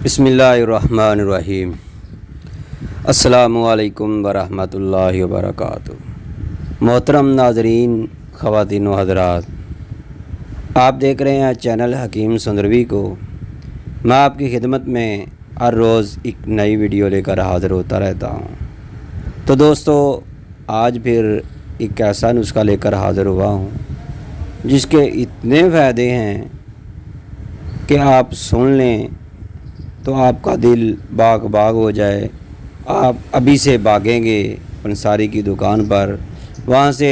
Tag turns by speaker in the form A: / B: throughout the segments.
A: بسم اللہ الرحمن الرحیم۔ السلام علیکم ورحمۃ اللہ وبرکاتہ۔ محترم ناظرین، خواتین و حضرات، آپ دیکھ رہے ہیں چینل حکیم سندروی کو۔ میں آپ کی خدمت میں ہر روز ایک نئی ویڈیو لے کر حاضر ہوتا رہتا ہوں۔ تو دوستو، آج پھر ایک ایسا نسخہ لے کر حاضر ہوا ہوں جس کے اتنے فائدے ہیں کہ آپ سن لیں تو آپ کا دل باغ باغ ہو جائے۔ آپ ابھی سے بھاگیں گے پنساری کی دکان پر، وہاں سے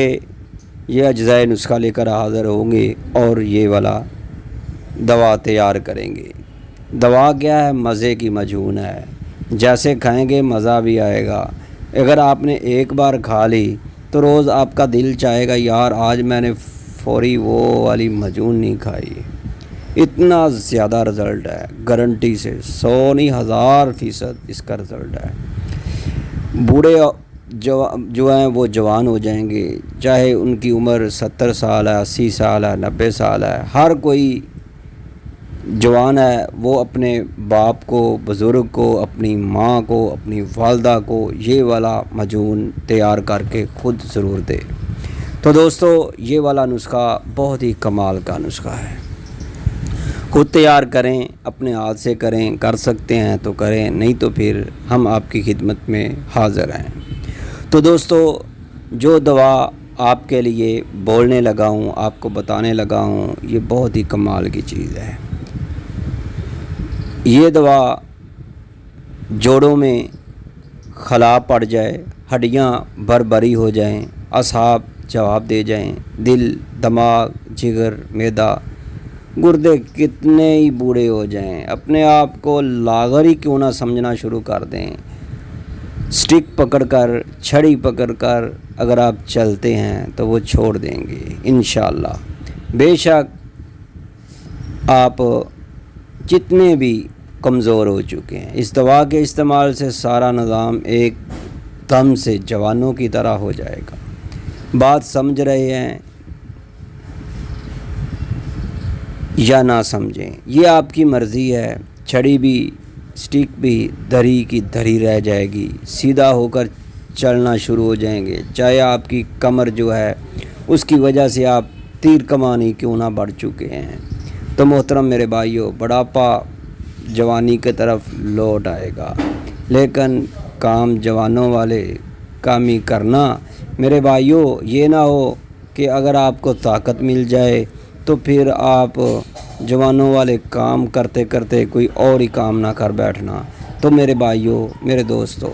A: یہ اجزائے نسخہ لے کر حاضر ہوں گے اور یہ والا دوا تیار کریں گے۔ دوا کیا ہے؟ مزے کی مجہون ہے۔ جیسے کھائیں گے مزہ بھی آئے گا۔ اگر آپ نے ایک بار کھا لی تو روز آپ کا دل چاہے گا یار آج میں نے فوری وہ والی مجہون نہیں کھائی۔ اتنا زیادہ رزلٹ ہے، گارنٹی سے 100 نہیں 1000% اس کا رزلٹ ہے۔ بوڑھے جو ہیں وہ جوان ہو جائیں گے، چاہے ان کی عمر 70 سال ہے، 80 سال ہے، 90 سال ہے۔ ہر کوئی جوان ہے وہ اپنے باپ کو، بزرگ کو، اپنی ماں کو، اپنی والدہ کو یہ والا مجہون تیار کر کے خود ضرور دے۔ تو دوستو، یہ والا نسخہ بہت ہی کمال کا نسخہ ہے۔ خود تیار کریں، اپنے ہاتھ سے کریں، کر سکتے ہیں تو کریں، نہیں تو پھر ہم آپ کی خدمت میں حاضر ہیں۔ تو دوستو، جو دوا آپ کے لیے بولنے لگا ہوں، آپ کو بتانے لگا ہوں، یہ بہت ہی کمال کی چیز ہے۔ یہ دوا جوڑوں میں خلا پڑ جائے، ہڈیاں بربری ہو جائیں، اعصاب جواب دے جائیں، دل، دماغ، جگر، معدہ، گردے کتنے ہی بوڑھے ہو جائیں، اپنے آپ کو لاغر ہی کیوں نہ سمجھنا شروع کر دیں، سٹک پکڑ کر، چھڑی پکڑ کر اگر آپ چلتے ہیں تو وہ چھوڑ دیں گے انشاءاللہ۔ بے شک آپ جتنے بھی کمزور ہو چکے ہیں، اس دوا کے استعمال سے سارا نظام ایک دم سے جوانوں کی طرح ہو جائے گا۔ بات سمجھ رہے ہیں یا نہ سمجھیں، یہ آپ کی مرضی ہے۔ چھڑی بھی، سٹک بھی دھری کی دھری رہ جائے گی، سیدھا ہو کر چلنا شروع ہو جائیں گے، چاہے آپ کی کمر جو ہے اس کی وجہ سے آپ تیر کمانی کیوں نہ بڑھ چکے ہیں۔ تو محترم میرے بھائیوں، بڑھاپا جوانی کی طرف لوٹ آئے گا، لیکن کام جوانوں والے کام ہی کرنا میرے بھائیوں۔ یہ نہ ہو کہ اگر آپ کو طاقت مل جائے تو پھر آپ جوانوں والے کام کرتے کرتے کوئی اور ہی کام نہ کر بیٹھنا۔ تو میرے بھائیوں، میرے دوستوں،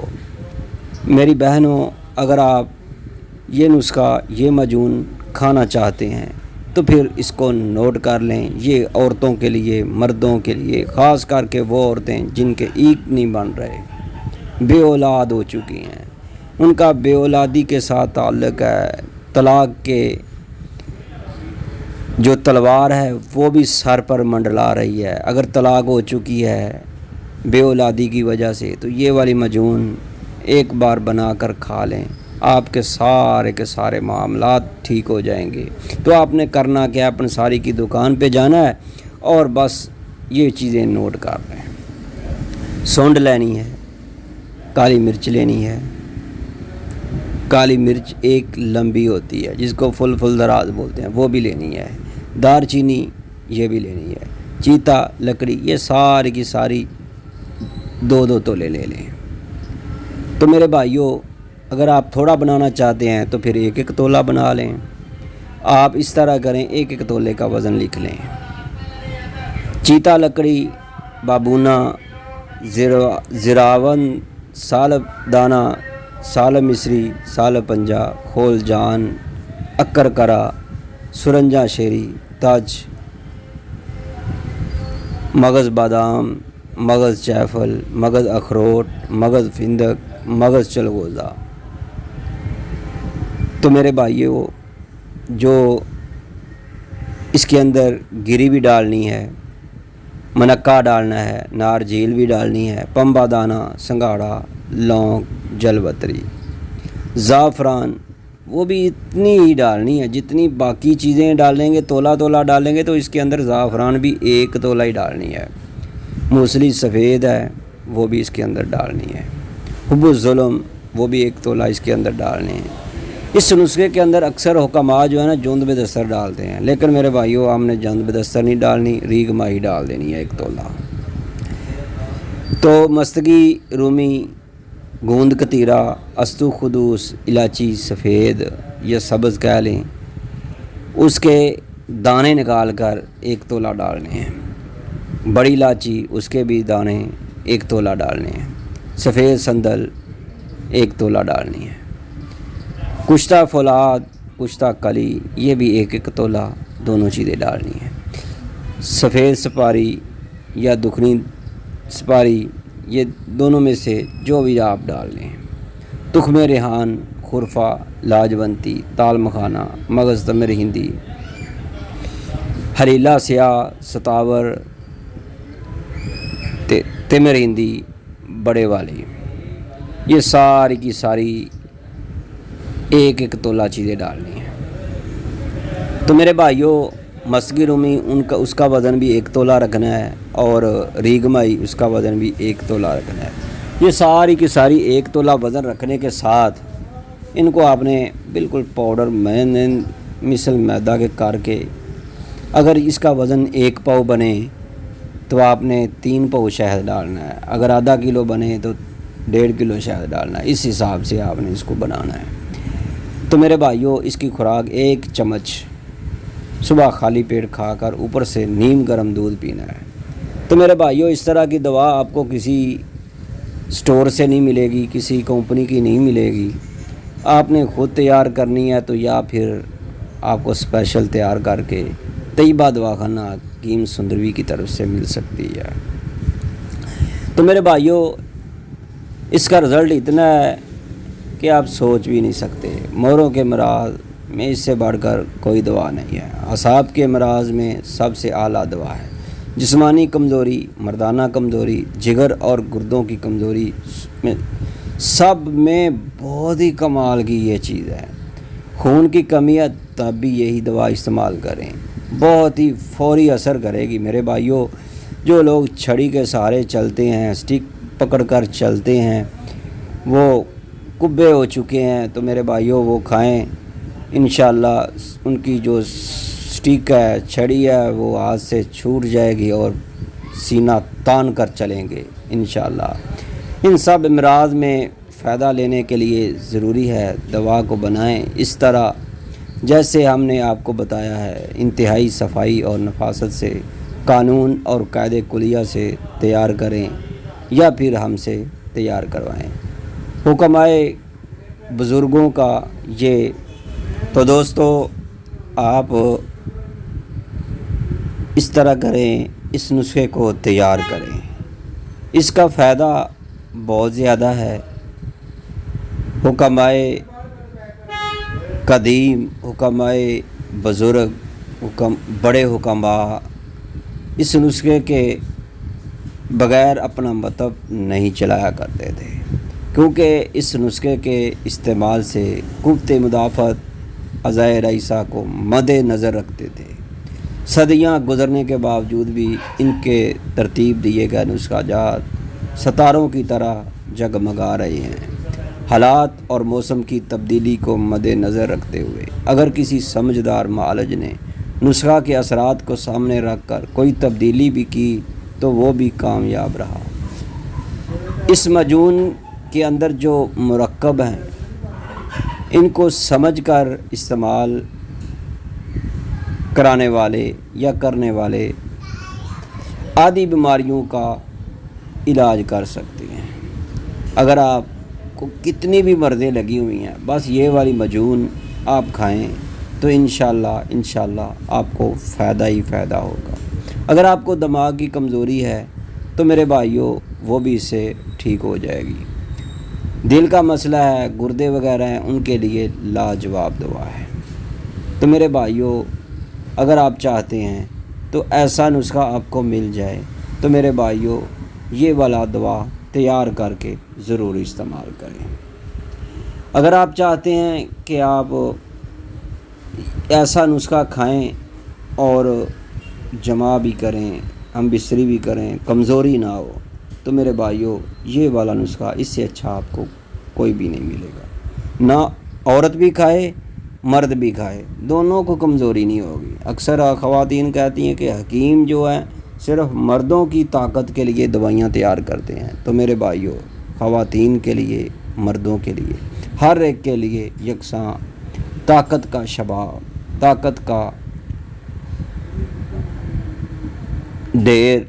A: میری بہنوں، اگر آپ یہ نسخہ، یہ مجہون کھانا چاہتے ہیں تو پھر اس کو نوٹ کر لیں۔ یہ عورتوں کے لیے، مردوں کے لیے، خاص کر کے وہ عورتیں جن کے اینٹ نہیں بن رہے، بے اولاد ہو چکی ہیں، ان کا بے اولادی کے ساتھ تعلق ہے۔ طلاق کے جو تلوار ہے وہ بھی سر پر منڈلا رہی ہے۔ اگر طلاق ہو چکی ہے بے اولادی کی وجہ سے تو یہ والی مجہون ایک بار بنا کر کھا لیں، آپ کے سارے معاملات ٹھیک ہو جائیں گے۔ تو آپ نے کرنا کیا ہے؟ پنساری کی دکان پہ جانا ہے اور بس یہ چیزیں نوٹ کر لیں۔ سونڈ لینی ہے، کالی مرچ لینی ہے۔ کالی مرچ ایک لمبی ہوتی ہے جس کو فل دراز بولتے ہیں، وہ بھی لینی ہے۔ دار چینی یہ بھی لینی ہے۔ چیتا، لکڑی، یہ ساری کی ساری 2 تولے لے لیں۔ تو میرے بھائیوں، اگر آپ تھوڑا بنانا چاہتے ہیں تو پھر 1 تولہ بنا لیں۔ آپ اس طرح کریں، 1 تولے کا وزن لکھ لیں۔ چیتا لکڑی، بابونا، زراون، سالب دانہ، سال مصری، سال پنجا، کھول جان، اکر کرا، سرنجا شیری، تاج، مغز بادام، مغز جیفل، مغز اخروٹ، مغز فندق، مغز چلغوزہ۔ تو میرے بھائیوں، جو اس کے اندر گری بھی ڈالنی ہے، منقع ڈالنا ہے، نار جھیل بھی ڈالنی ہے، پمبا دانہ، سنگھاڑا، لونگ، جلوتری، زعفران، وہ بھی اتنی ہی ڈالنی ہے جتنی باقی چیزیں ڈالیں گے۔ تولا ڈالیں گے تو اس کے اندر زعفران بھی 1 تولہ ہی ڈالنی ہے۔ موصلی سفید ہے وہ بھی اس کے اندر ڈالنی ہے، حب الظلم وہ بھی 1 تولہ اس کے اندر ڈالنے ہیں۔ اس نسخے کے اندر اکثر حکماء جو ہے نا جوند بدستر ڈالتے ہیں، لیکن میرے بھائیوں ہم نے جوند بدستر نہیں ڈالنی، ریگ ماہی ڈال دینی ہے 1 تولہ۔ تو مستگی رومی، گوند کتیرا، استو خدوس، الائچی سفید یا سبز کہہ لیں، اس کے دانے نکال کر 1 تولہ ڈالنے ہیں۔ بڑی الائچی اس کے بھی دانے 1 تولہ ڈالنے ہیں۔ سفید سندل 1 تولہ ڈالنی ہے۔ کشتہ فولاد، کشتہ کلی یہ بھی 1 تولہ دونوں چیزیں ڈالنی ہیں۔ سفید سپاری یا دکھنی سپاری یہ دونوں میں سے جو بھی آپ ڈال لیں۔ تخم ریحان، خرفہ، لاجونتی، تال مکھانا، مغز تمر ہندی، حلیلہ سیاہ، ستاور، تمر ہندی بڑے والی، یہ ساری کی ساری 1 تولہ چیزیں ڈالنی ہیں۔ تو میرے بھائیوں مستگی رومی اس کا وزن بھی 1 تولہ رکھنا ہے، اور ریگ ماہی اس کا وزن بھی 1 تولہ رکھنا ہے۔ یہ ساری کی ساری 1 تولہ وزن رکھنے کے ساتھ ان کو آپ نے بالکل پاؤڈر مثل میدا کے کر کے، اگر اس کا وزن 1 پاؤ بنے تو آپ نے 3 پاؤ شہد ڈالنا ہے، اگر آدھا کلو بنے تو 1.5 کلو شہد ڈالنا ہے۔ اس حساب سے آپ نے اس کو بنانا ہے۔ تو میرے بھائیوں اس کی خوراک 1 چمچ صبح خالی پیٹ کھا کر اوپر سے نیم گرم دودھ پینا ہے۔ تو میرے بھائیوں اس طرح کی دوا آپ کو کسی سٹور سے نہیں ملے گی، کسی کمپنی کی نہیں ملے گی، آپ نے خود تیار کرنی ہے، تو یا پھر آپ کو اسپیشل تیار کر کے طیبہ دواخانہ حکیم سندروی کی طرف سے مل سکتی ہے۔ تو میرے بھائیوں اس کا رزلٹ اتنا ہے کہ آپ سوچ بھی نہیں سکتے۔ موروں کے امراض میں اس سے بڑھ کر کوئی دوا نہیں ہے۔ اعصاب کے امراض میں سب سے اعلیٰ دوا ہے۔ جسمانی کمزوری، مردانہ کمزوری، جگر اور گردوں کی کمزوری میں سب میں بہت ہی کمال کی یہ چیز ہے۔ خون کی کمی ہے تب بھی یہی دوا استعمال کریں، بہت ہی فوری اثر کرے گی۔ میرے بھائیوں جو لوگ چھڑی کے سہارے چلتے ہیں، سٹک پکڑ کر چلتے ہیں، وہ کبے ہو چکے ہیں، تو میرے بھائیوں وہ کھائیں، انشاءاللہ ان کی جو سٹک ہے، چھڑی ہے، وہ ہاتھ سے چھوٹ جائے گی اور سینہ تان کر چلیں گے انشاءاللہ۔ ان سب امراض میں فائدہ لینے کے لیے ضروری ہے دوا کو بنائیں اس طرح جیسے ہم نے آپ کو بتایا ہے، انتہائی صفائی اور نفاست سے، قانون اور قاعدہ کلیہ سے تیار کریں یا پھر ہم سے تیار کروائیں۔ حکمائے بزرگوں کا یہ تو دوستو آپ اس طرح کریں، اس نسخے کو تیار کریں، اس کا فائدہ بہت زیادہ ہے۔ حکمائے قدیم، حکمائے بزرگ، بڑے حکماء اس نسخے کے بغیر اپنا مطلب نہیں چلایا کرتے تھے، کیونکہ اس نسخے کے استعمال سے قوت مدافعت اعضائے رئیسہ کو مد نظر رکھتے تھے۔ صدیاں گزرنے کے باوجود بھی ان کے ترتیب دیے گئے نسخہ جات ستاروں کی طرح جگمگا رہے ہیں۔ حالات اور موسم کی تبدیلی کو مد نظر رکھتے ہوئے اگر کسی سمجھدار معالج نے نسخہ کے اثرات کو سامنے رکھ کر کوئی تبدیلی بھی کی تو وہ بھی کامیاب رہا۔ اس معجون کے اندر جو مرکب ہیں ان کو سمجھ کر استعمال کرانے والے یا کرنے والے آدھی بیماریوں کا علاج کر سکتے ہیں۔ اگر آپ کو کتنی بھی مرضیں لگی ہوئی ہیں، بس یہ والی معجون آپ کھائیں تو انشاءاللہ آپ کو فائدہ ہی فائدہ ہوگا۔ اگر آپ کو دماغ کی کمزوری ہے تو میرے بھائیوں وہ بھی اس سے ٹھیک ہو جائے گی۔ دل کا مسئلہ ہے، گردے وغیرہ ہیں، ان کے لیے لاجواب دوا ہے۔ تو میرے بھائیوں اگر آپ چاہتے ہیں تو ایسا نسخہ آپ کو مل جائے تو میرے بھائیوں یہ والا دوا تیار کر کے ضرور استعمال کریں۔ اگر آپ چاہتے ہیں کہ آپ ایسا نسخہ کھائیں اور جمع بھی کریں، ہم بستری بھی کریں کمزوری نہ ہو، تو میرے بھائیوں یہ والا نسخہ اس سے اچھا آپ کو کوئی بھی نہیں ملے گا۔ نہ عورت بھی کھائے مرد بھی کھائے، دونوں کو کمزوری نہیں ہوگی۔ اکثر خواتین کہتی ہیں کہ حکیم جو ہے صرف مردوں کی طاقت کے لیے دوائیاں تیار کرتے ہیں، تو میرے بھائیوں خواتین کے لیے، مردوں کے لیے، ہر ایک کے لیے یکساں طاقت کا شبع، طاقت کا ڈیر،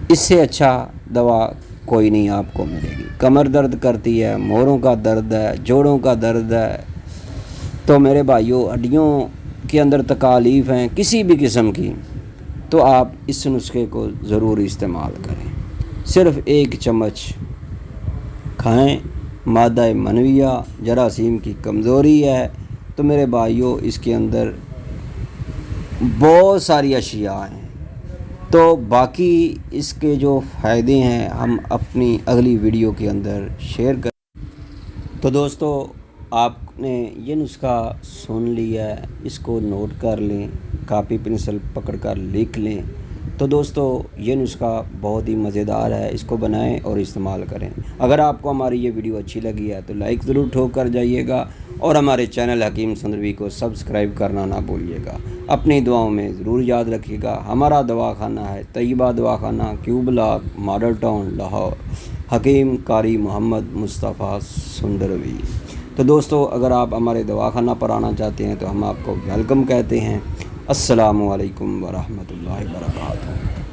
A: اس سے اچھا دوا کوئی نہیں آپ کو ملے گی۔ کمر درد کرتی ہے، موڑوں کا درد ہے، جوڑوں کا درد ہے، تو میرے بھائیوں ہڈیوں کے اندر تکالیف ہیں کسی بھی قسم کی، تو آپ اس نسخے کو ضرور استعمال کریں۔ صرف 1 چمچ کھائیں۔ مادہ منویہ جراثیم کی کمزوری ہے، تو میرے بھائیوں اس کے اندر بہت ساری اشیاء ہیں، تو باقی اس کے جو فائدے ہیں ہم اپنی اگلی ویڈیو کے اندر شیئر کریں۔ تو دوستو آپ نے یہ نسخہ سن لیا ہے، اس کو نوٹ کر لیں، کاپی پنسل پکڑ کر لکھ لیں۔ تو دوستو یہ نسخہ بہت ہی مزیدار ہے، اس کو بنائیں اور استعمال کریں۔ اگر آپ کو ہماری یہ ویڈیو اچھی لگی ہے تو لائک ضرور ٹھوک کر جائیے گا، اور ہمارے چینل حکیم سندروی کو سبسکرائب کرنا نہ بھولیے گا۔ اپنی دعاؤں میں ضرور یاد رکھیے گا۔ ہمارا دواخانہ ہے طیبہ دواخانہ، کیو بلاک، ماڈل ٹاؤن، لاہور، حکیم قاری محمد مصطفیٰ سندروی۔ تو دوستو اگر آپ ہمارے دواخانہ پر آنا چاہتے ہیں تو ہم آپ کو ویلکم کہتے ہیں۔ السلام علیکم ورحمۃ اللہ وبرکاتہ۔